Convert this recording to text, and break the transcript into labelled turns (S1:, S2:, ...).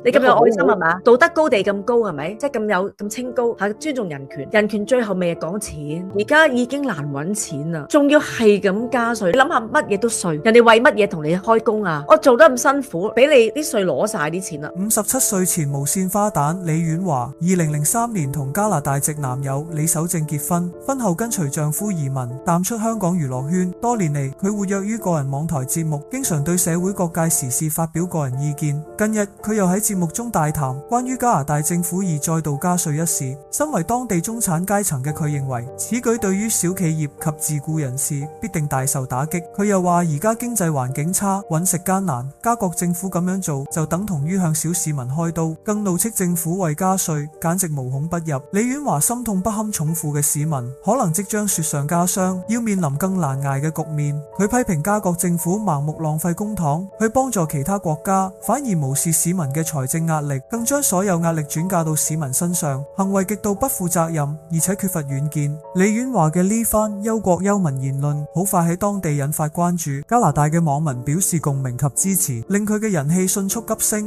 S1: 你咁有愛心係嘛？道德高地咁高係咪？即係咁清高，尊重人權。人權最後未係講錢，而家已經難揾錢啦，仲要係咁加稅。你諗下乜嘢都稅，人哋為乜嘢同你開工啊？我做得咁辛苦，俾你啲稅攞晒啲錢啦。
S2: 57歲前無線花旦李婉華，2003年同加拿大籍男友李守正結婚，婚後跟隨丈夫移民，淡出香港娛樂圈。多年嚟，佢活躍於個人網台節目，經常對社會各界時事發表個人意見。近日，佢又喺節目中大談關於加拿大政府而再度加稅一事。身為當地中產階層嘅佢認為，此舉對於小企業及自僱人士必定大受打擊。佢又話而家經濟環境差，揾食艱難，加國政府咁樣做就等同於向小市民開刀，更怒斥政府為加稅簡直無孔不入。李婉華心痛不堪重負嘅市民可能即將雪上加霜，要面臨更難捱嘅局面。佢批評加國政府盲目浪費公帑去幫助其他國家，反而無視市民嘅財政壓力，更將所有壓力轉嫁到市民身上，行為極度不負責任，而且缺乏遠見。李婉華嘅呢番憂國憂民言論好快喺當地引發關注，加拿大嘅網民表示共鳴及支持，令佢嘅人氣迅速急升。